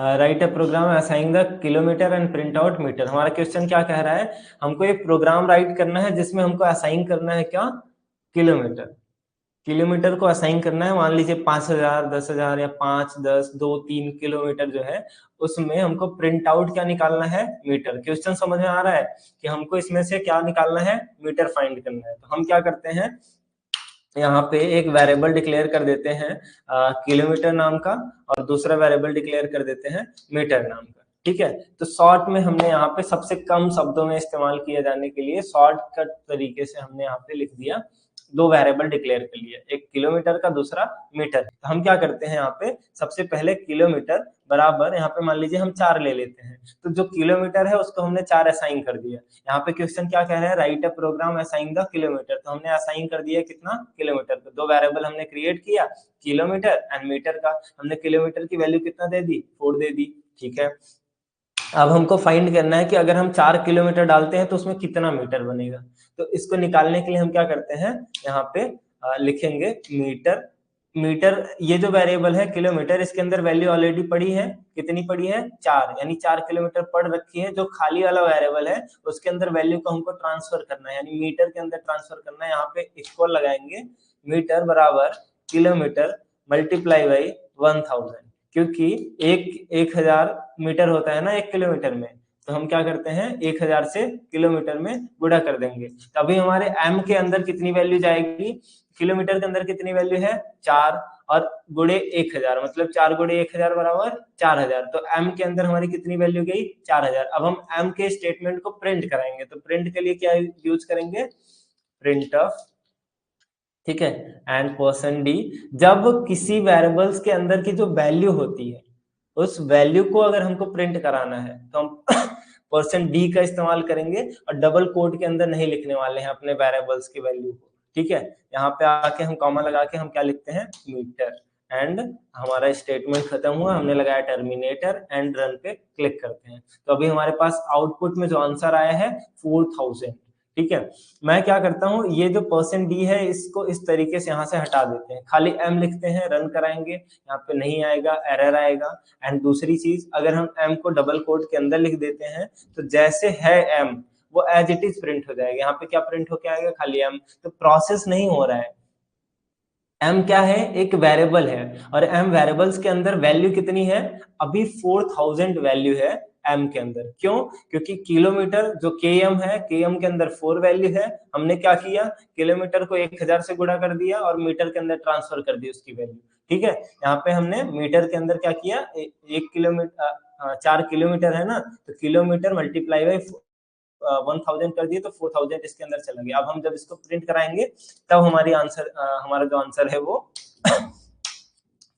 Right a program assigning the kilometre and print out metre. हमारा question क्या कह रहा है, हमको एक प्रोग्राम राइट करना है जिसमें हमको असाइन करना है क्या, किलोमीटर। किलोमीटर को असाइन करना है, मान लीजिए 5000, 10,000 या 5, 10, 2, 3 किलोमीटर जो है उसमें हमको प्रिंट आउट क्या निकालना है, मीटर। क्वेश्चन समझ में आ रहा है कि हमको इसमें से क्या निकालना है, मीटर फाइंड करना है। तो हम क्या करते हैं, यहाँ पे एक वेरिएबल डिक्लेयर कर देते हैं किलोमीटर नाम का, और दूसरा वेरिएबल डिक्लेयर कर देते हैं मीटर नाम का। ठीक है, तो शॉर्ट में हमने यहाँ पे सबसे कम शब्दों में इस्तेमाल किए जाने के लिए शॉर्टकट तरीके से हमने यहाँ पे लिख दिया, दो वेरिएबल डिक्लेयर कर लिया, एक किलोमीटर का, दूसरा मीटर। तो हम क्या करते हैं, यहाँ पे सबसे पहले किलोमीटर बराबर, यहाँ पे मान लीजिए हम 4 ले लेते हैं, तो जो किलोमीटर है उसको हमने 4 असाइन कर दिया। यहाँ पे क्वेश्चन क्या कह रहा है, write a program assign the kilometre, तो हमने असाइन कर दिया कितना, किलोमीटर। तो दो वेरिएबल हमने क्रिएट किया, किलोमीटर एंड मीटर का। हमने किलोमीटर की वैल्यू कितना दे दी, 4 दे दी। ठीक है, अब हमको फाइंड करना है कि अगर हम 4 किलोमीटर डालते हैं तो उसमें कितना मीटर बनेगा। तो इसको निकालने के लिए हम क्या करते हैं, यहाँ पे लिखेंगे मीटर। मीटर ये जो वेरिएबल है किलोमीटर, इसके अंदर वैल्यू ऑलरेडी पड़ी है, कितनी पड़ी है, 4, यानी 4 किलोमीटर पड़ रखी है। जो खाली वाला वेरिएबल है उसके अंदर वैल्यू को हमको ट्रांसफर करना है, यानी मीटर के अंदर ट्रांसफर करना है। यहाँ पे इक्वल लगाएंगे, मीटर बराबर किलोमीटर मल्टीप्लाई बाई 1000, क्योंकि 1000 मीटर होता है ना 1 किलोमीटर में, तो हम क्या करते हैं 1000 से किलोमीटर में गुणा कर देंगे। तभी हमारे m के अंदर कितनी वैल्यू जाएगी, किलोमीटर के अंदर कितनी वैल्यू है, 4, और गुणे 1000, मतलब 4 गुणे 1000 बराबर 4000। तो m के अंदर हमारी कितनी वैल्यू गई, 4000। अब हम m के स्टेटमेंट को प्रिंट कराएंगे, तो प्रिंट के लिए क्या यूज करेंगे, प्रिंट ऑफ, ठीक है, एंड परसेंट डी। जब किसी वेरिएबल्स के अंदर की जो वैल्यू होती है उस वैल्यू को अगर हमको प्रिंट कराना है तो हम परसेंट डी का इस्तेमाल करेंगे, और डबल कोट के अंदर नहीं लिखने वाले हैं अपने वेरिएबल्स की वैल्यू को। ठीक है, यहाँ पे आके हम कॉमा लगा के हम क्या लिखते हैं, मीटर, एंड हमारा स्टेटमेंट खत्म हुआ, हमने लगाया टर्मिनेटर, एंड रन पे क्लिक करते हैं। तो अभी हमारे पास आउटपुट में जो आंसर आया है 4000। ठीक है, मैं क्या करता हूँ, ये जो परसेंट डी है इसको इस तरीके से यहाँ से हटा देते हैं, खाली एम लिखते हैं, रन कराएंगे, यहाँ पे नहीं आएगा, एरर आएगा। एंड दूसरी चीज, अगर हम एम को डबल कोट के अंदर लिख देते हैं तो जैसे है एम वो एज इट इज प्रिंट हो जाएगा। यहाँ पे क्या प्रिंट होके आएगा, खाली एम। तो प्रोसेस नहीं हो रहा है, एम क्या है, एक वेरिएबल है, और एम वेरिएबल्स के अंदर वैल्यू कितनी है, अभी 4000 वैल्यू है एम के अंदर। क्यों, क्योंकि किलोमीटर जो के एम है, के एम के अंदर 4 वैल्यू है, हमने क्या किया, किलोमीटर को 1000 से गुणा कर दिया और मीटर के अंदर ट्रांसफर कर दी उसकी वैल्यू। ठीक है, यहाँ पे हमने मीटर के अंदर क्या किया, 1 किलोमीटर 4 किलोमीटर है ना, तो किलोमीटर मल्टीप्लाई बाई 1000 कर दिए, तो 4000 इसके अंदर चला गया। अब हम जब इसको प्रिंट कराएंगे तब हमारी आंसर हमारा जो आंसर है वो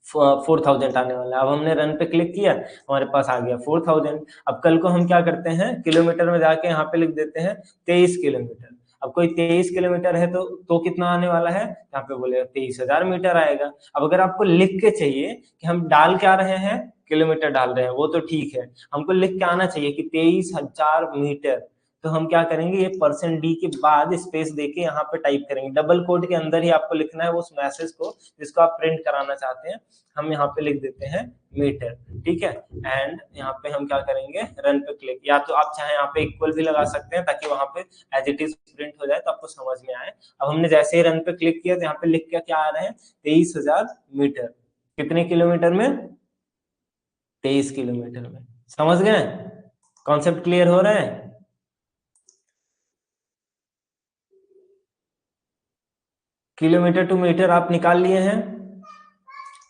4000 आने वाला है। अब हमने रन पे क्लिक किया, हमारे पास आ गया 4000। अब कल को हम क्या करते हैं, किलोमीटर में जाके यहाँ पे लिख देते हैं 23 किलोमीटर। अब कोई 23 किलोमीटर है तो कितना आने वाला है, यहाँ पे बोलेगा 23,000 मीटर आएगा। अब अगर आपको लिख के चाहिए कि हम डाल क्या रहे हैं, किलोमीटर डाल रहे हैं, वो तो ठीक है, हमको लिख के आना चाहिए कि 23,000 मीटर। तो हम क्या करेंगे, ये परसेंट डी के बाद स्पेस देके यहाँ पे टाइप करेंगे, डबल कोट के अंदर ही आपको लिखना है उस मैसेज को जिसको आप प्रिंट कराना चाहते हैं। हम यहाँ पे लिख देते हैं मीटर। ठीक है, एंड यहाँ पे हम क्या करेंगे, रन पे क्लिक, या तो आप चाहे यहाँ पे इक्वल भी लगा सकते हैं ताकि वहां पे एज इट इज प्रिंट हो जाए तो आपको समझ में आए। अब हमने जैसे ही रन पे क्लिक किया तो यहाँ पे लिख के क्या आ रहे हैं, 23,000 मीटर। कितने किलोमीटर में, 23 किलोमीटर में। समझ गए, कॉन्सेप्ट क्लियर हो रहा है। किलोमीटर टू मीटर आप निकाल लिए हैं।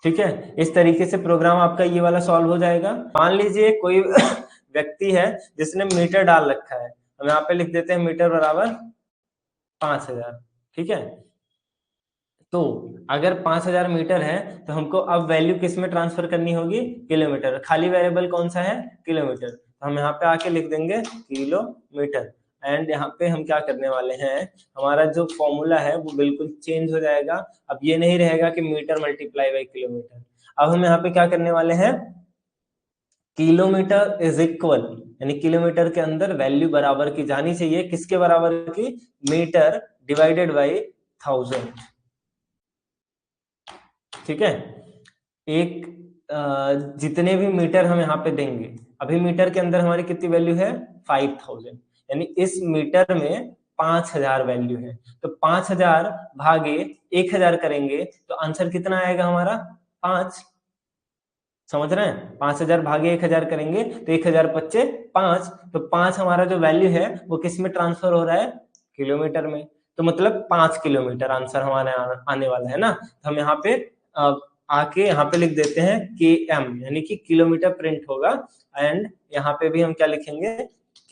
ठीक है, इस तरीके से प्रोग्राम आपका ये वाला सॉल्व हो जाएगा। मान लीजिए कोई व्यक्ति है जिसने मीटर डाल रखा है, हम यहाँ पे लिख देते हैं मीटर बराबर 5000। ठीक है, तो अगर 5000 मीटर है तो हमको अब वैल्यू किस में ट्रांसफर करनी होगी, किलोमीटर। खाली वेरिएबल कौन सा है, किलोमीटर, तो हम यहाँ पे आके लिख देंगे किलोमीटर। एंड यहाँ पे हम क्या करने वाले हैं, हमारा जो फॉर्मूला है वो बिल्कुल चेंज हो जाएगा। अब ये नहीं रहेगा कि मीटर मल्टीप्लाई बाई किलोमीटर। अब हम यहाँ पे क्या करने वाले हैं, किलोमीटर इज इक्वल, यानी किलोमीटर के अंदर वैल्यू बराबर की जानी चाहिए, किसके बराबर की, मीटर डिवाइडेड बाई 1000। ठीक है, एक जितने भी मीटर हम यहाँ पे देंगे, अभी मीटर के अंदर हमारी कितनी वैल्यू है 5000, यानी इस मीटर में 5000 वैल्यू है, तो 5000 भागे 1000 करेंगे तो आंसर कितना आएगा हमारा 5। समझ रहे हैं, 5000 भागे 1000 करेंगे तो 1000 पच्चे 5, तो 5 हमारा जो वैल्यू है वो किस में ट्रांसफर हो रहा है, किलोमीटर में। तो मतलब 5 किलोमीटर आंसर हमारे आने वाला है ना। तो हम यहाँ पे आके यहाँ पे लिख देते हैं km, यानी कि किलोमीटर प्रिंट होगा, एंड यहाँ पे भी हम क्या लिखेंगे,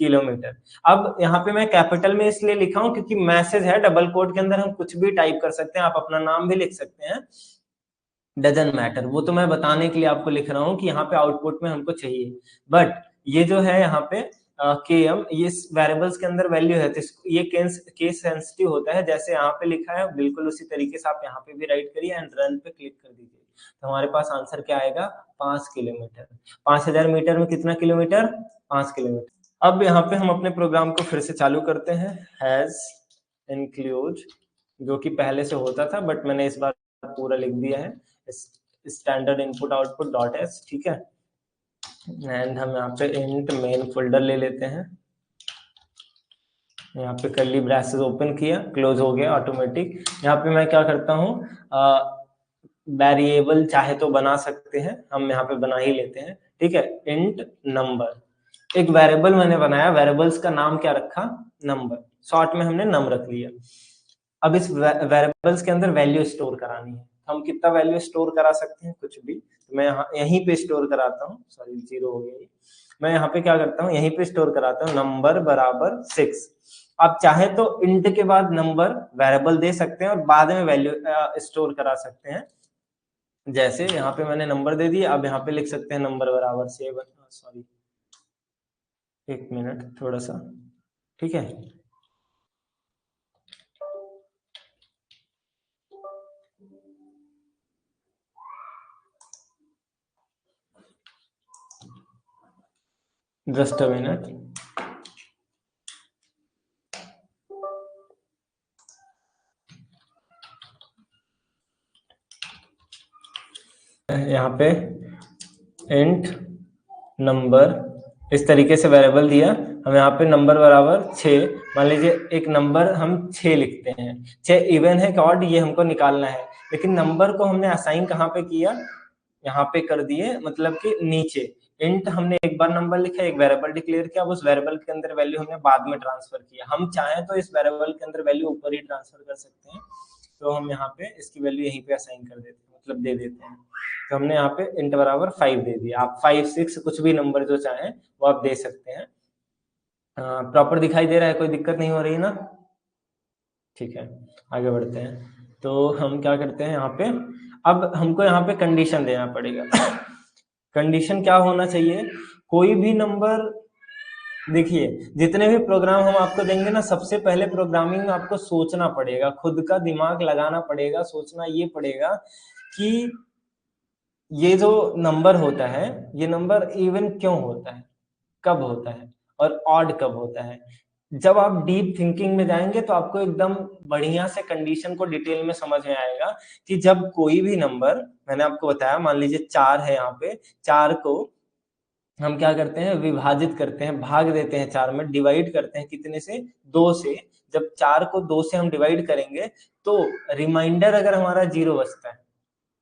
किलोमीटर। अब यहाँ पे मैं कैपिटल में इसलिए लिखा हूं क्योंकि मैसेज है, डबल कोट के अंदर हम कुछ भी टाइप कर सकते हैं, आप अपना नाम भी लिख सकते हैं, डजंट मैटर। वो तो मैं बताने के लिए आपको लिख रहा हूँ कि यहाँ पे आउटपुट में हमको चाहिए, बट ये जो है यहाँ पे km, ये वेरिएबल्स के अंदर वैल्यू है, तो ये केस सेंसिटिव होता है, जैसे यहाँ पे लिखा है बिल्कुल उसी तरीके से आप यहाँ पे भी राइट करिए एंड रन पे क्लिक कर दीजिए, तो हमारे पास आंसर क्या आएगा 5 किलोमीटर। 5000 मीटर में कितना किलोमीटर, 5 किलोमीटर। अब यहाँ पे हम अपने प्रोग्राम को फिर से चालू करते हैं, हैज इंक्लूड, जो कि पहले से होता था बट मैंने इस बार पूरा लिख दिया है, standard input output dot S, ठीक है। एंड हम यहाँ पे इंट मेन फोल्डर ले लेते हैं, यहाँ पे कर्ली ब्रैसेस ओपन किया, क्लोज हो गया ऑटोमेटिक। यहाँ पे मैं क्या करता हूँ, वेरिएबल चाहे तो बना सकते हैं, हम यहाँ पे बना ही लेते हैं, ठीक है। इंट नंबर, एक वेरिएबल मैंने बनाया, वेरिएबल्स का नाम क्या रखा, नंबर, शॉर्ट में हमने नम रख लिया। अब इस वेरिएबल्स के अंदर वैल्यू स्टोर करानी है, हम कितना वैल्यू स्टोर करा सकते हैं, कुछ भी, तो मैं यहाँ यहीं पे स्टोर कराता हूँ, सॉरी 0 हो गया, मैं यहाँ पे क्या करता हूँ, यहीं पे स्टोर कराता हूँ नंबर बराबर 6। आप चाहे तो इंट के बाद नंबर वेरिएबल दे सकते हैं और बाद में वैल्यू स्टोर करा सकते हैं, जैसे यहाँ पे मैंने नंबर दे दिया, अब यहाँ पे लिख सकते हैं नंबर बराबर 7, सॉरी 1 मिनट थोड़ा सा, ठीक है। जस्ट अ मिनट, यहाँ पे इंट नंबर इस तरीके से वेरिएबल दिया, हम यहाँ पे नंबर बराबर 6, मान लीजिए एक नंबर हम 6 लिखते हैं, 6 इवन है कि ऑड ये हमको निकालना है, लेकिन नंबर को हमने असाइन कहाँ पे किया, यहाँ पे कर दिए, मतलब कि नीचे इंट हमने एक बार नंबर लिखा, एक वेरिएबल डिक्लेयर किया, उस वेरिएबल के अंदर वैल्यू हमने बाद में ट्रांसफर किया। हम चाहें तो इस वेरिएबल के अंदर वैल्यू ऊपर ही ट्रांसफर कर सकते हैं, तो हम यहाँ पे इसकी वैल्यू यहीं पे असाइन कर देते हैं, मतलब दे देते हैं। तो हमने यहाँ पे इंट बराबर 5 दे दिया, आप 5 6 कुछ भी नंबर जो चाहें वो आप दे सकते हैं। प्रॉपर दिखाई दे रहा है, कोई दिक्कत नहीं हो रही है ना, ठीक है। आगे बढ़ते हैं, तो हम क्या करते हैं यहाँ पे, अब हमको यहाँ पे कंडीशन देना पड़ेगा। कंडीशन क्या होना चाहिए, कोई भी नंबर, देखिए जितने भी प्रोग्राम हम आपको देंगे ना, सबसे पहले प्रोग्रामिंग में आपको सोचना पड़ेगा, खुद का दिमाग लगाना पड़ेगा, सोचना ये पड़ेगा कि ये जो नंबर होता है, ये नंबर इवन क्यों होता है, कब होता है और ऑड कब होता है। जब आप डीप थिंकिंग में जाएंगे तो आपको एकदम बढ़िया से कंडीशन को डिटेल में समझ में आएगा कि जब कोई भी नंबर, मैंने आपको बताया मान लीजिए 4 है, यहाँ पे 4 को हम क्या करते हैं, विभाजित करते हैं, भाग देते हैं 4 में, डिवाइड करते हैं कितने से, 2 से। जब 4 को 2 से हम डिवाइड करेंगे तो रिमाइंडर अगर हमारा 0 बचता है,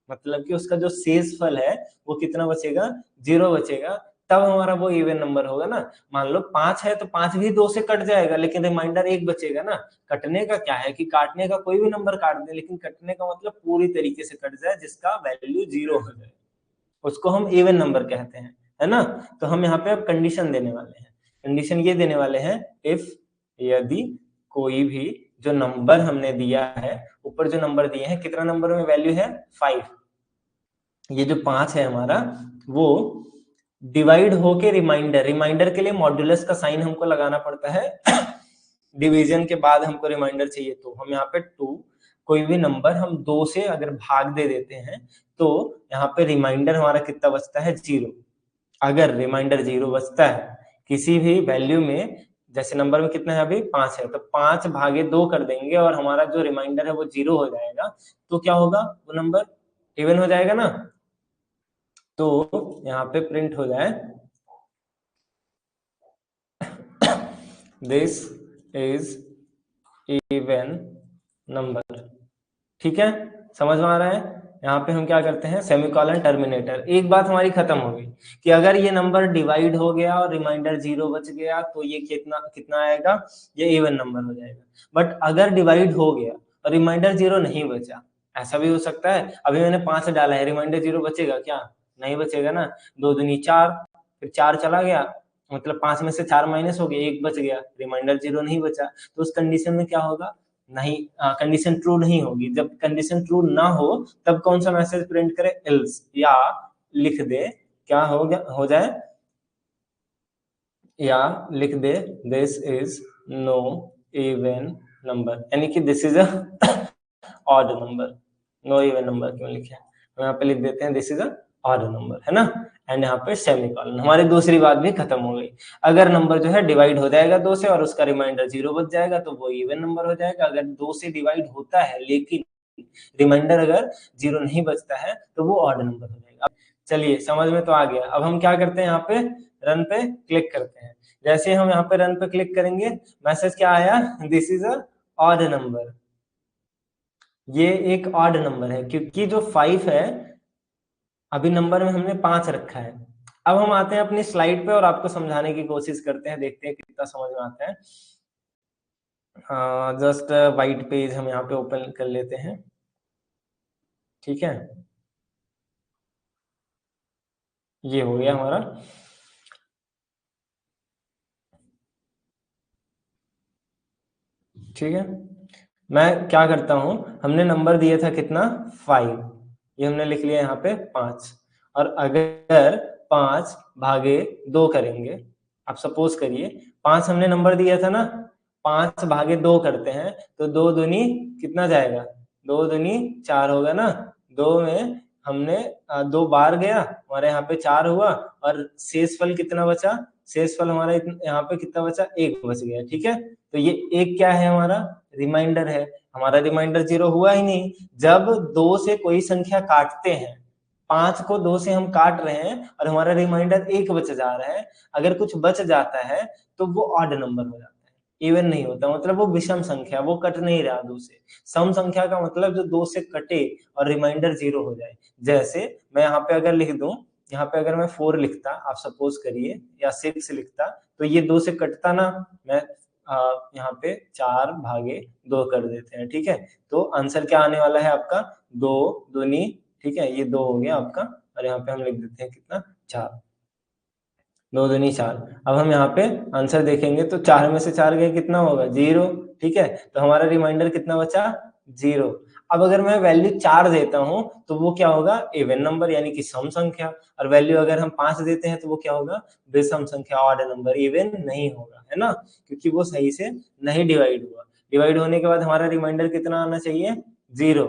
मतलब कि उसका जो शेष फल है वो कितना बचेगा, 0 बचेगा, तब हमारा वो इवन नंबर होगा ना। मान लो 5 है तो 5 भी 2 से कट जाएगा, लेकिन रिमाइंडर 1 बचेगा ना। कटने का क्या है कि काटने का कोई भी नंबर काट दे, लेकिन कटने का मतलब पूरी तरीके से कट जाए जिसका वैल्यू 0 हो जाए, उसको हम इवन नंबर कहते हैं, है ना। तो हम यहाँ पे अब कंडीशन देने वाले हैं, कंडीशन ये देने वाले हैं, इफ, यदि कोई भी जो नंबर हमने दिया है, ऊपर जो नंबर दिए हैं, कितना नंबर में वैल्यू है 5, ये जो 5 है हमारा, वो डिवाइड होके रिमाइंडर, रिमाइंडर के लिए मॉड्यूलस का साइन हमको लगाना पड़ता है। डिवीजन के बाद हमको रिमाइंडर चाहिए, तो हम यहाँ पे 2, कोई भी नंबर हम 2 से अगर भाग दे देते हैं तो यहाँ पे रिमाइंडर हमारा कितना बचता है, 0। अगर रिमाइंडर 0 बचता है किसी भी वैल्यू में, जैसे नंबर में कितना है अभी 5 है, तो 5 भागे 2 कर देंगे और हमारा जो रिमाइंडर है वो 0 हो जाएगा, तो क्या होगा, वो नंबर इवन हो जाएगा ना। तो यहाँ पे प्रिंट हो जाए दिस इज इवन नंबर। ठीक है, समझ में आ रहा है। यहाँ पे हम क्या करते हैं, सेमीकोलन टर्मिनेटर। एक बात हमारी खत्म हो गई कि अगर ये नंबर डिवाइड हो गया और रिमाइंडर 0 बच गया तो ये कितना कितना आएगा, ये इवन नंबर हो जाएगा। बट अगर डिवाइड हो गया और रिमाइंडर 0 नहीं बचा, ऐसा भी हो सकता है। अभी मैंने 5 डाला है, रिमाइंडर 0 बचेगा क्या, नहीं बचेगा ना। 2 दूनी 4, फिर 4 चला गया, मतलब 5 में से 4 माइनस हो गया, 1 बच गया, रिमाइंडर 0 नहीं बचा। तो उस कंडीशन में क्या होगा, नहीं, कंडीशन ट्रू नहीं होगी। जब कंडीशन ट्रू ना हो तब कौन सा मैसेज प्रिंट करे, एल्स, या लिख दे, क्या हो गया, हो जाए, या लिख दे this is no even number, यानी कि this is a odd number. No even number क्यों लिखे, हम यहाँ पे लिख देते हैं this is a odd number, है ना। एंड यहाँ पे सेमीकोलन, हमारी दूसरी बात भी खत्म हो गई। अगर नंबर जो है डिवाइड हो जाएगा 2 से और उसका रिमाइंडर 0 बच जाएगा तो वो इवन नंबर हो जाएगा। अगर 2 से डिवाइड होता है लेकिन रिमाइंडर अगर 0 नहीं बचता है तो वो ऑड नंबर हो जाएगा। चलिए, समझ में तो आ गया। अब हम क्या करते हैं, यहाँ पे रन पे क्लिक करते हैं। जैसे हम यहाँ पे रन पे क्लिक करेंगे, मैसेज क्या आया, this is a odd number. ये एक ऑड नंबर है क्योंकि जो 5 है, अभी नंबर में हमने 5 रखा है। अब हम आते हैं अपनी स्लाइड पे और आपको समझाने की कोशिश करते हैं, देखते हैं कितना समझ में आता है। जस्ट वाइट पेज हम यहाँ पे ओपन कर लेते हैं, ठीक है। ये हो गया हमारा। ठीक है, मैं क्या करता हूं, हमने नंबर दिया था कितना, 5, ये हमने लिख लिया यहाँ पे 5। और अगर 5 भागे 2 करेंगे, आप सपोज करिए 5 हमने नंबर दिया था ना, 5 भागे 2 करते हैं तो 2 दूनी कितना जाएगा, 2 दूनी 4 होगा ना। 2 में हमने 2 बार गया, हमारे यहाँ पे 4 हुआ, और शेष फल कितना बचा, शेष फल हमारा यहाँ पे कितना बचा, 1 बच गया। ठीक है, तो ये 1 क्या है, हमारा रिमाइंडर है। हमारा रिमाइंडर 0 हुआ ही नहीं। जब 2 से कोई संख्या काटते हैं, 5 को 2 से हम काट रहे हैं और हमारा रिमाइंडर 1 बच जा रहा है, अगर कुछ बच जाता है तो वो ऑड नंबर हो जाता है, इवन नहीं होता। मतलब वो विषम संख्या, वो कट नहीं रहा 2 से। सम संख्या का मतलब जो 2 से कटे और रिमाइंडर 0 हो जाए। जैसे मैं यहाँ पे अगर लिख दूं, यहाँ पे अगर मैं 4 लिखता, आप सपोज करिए, या 6 लिखता, तो ये 2 से कटता ना। मैं यहाँ पे 4 भागे 2 कर देते हैं, ठीक है। तो आंसर क्या आने वाला है आपका, 2 दूनी, ठीक है, ये 2 हो गया आपका, और यहाँ पे हम लिख देते हैं कितना, 4, 2 दूनी 4। अब हम यहाँ पे आंसर देखेंगे तो 4 में से 4 गए कितना होगा, 0। ठीक है, तो हमारा रिमाइंडर कितना बचा, 0। अब अगर मैं वैल्यू 4 देता हूं तो वो क्या होगा, इवन नंबर, यानी कि सम संख्या। और वैल्यू अगर हम 5 देते हैं तो वो क्या होगा, विषम संख्या, ऑड नंबर, इवन नहीं होगा, है ना, क्योंकि वो सही से नहीं डिवाइड हुआ। डिवाइड होने के बाद हमारा रिमाइंडर कितना आना चाहिए, 0।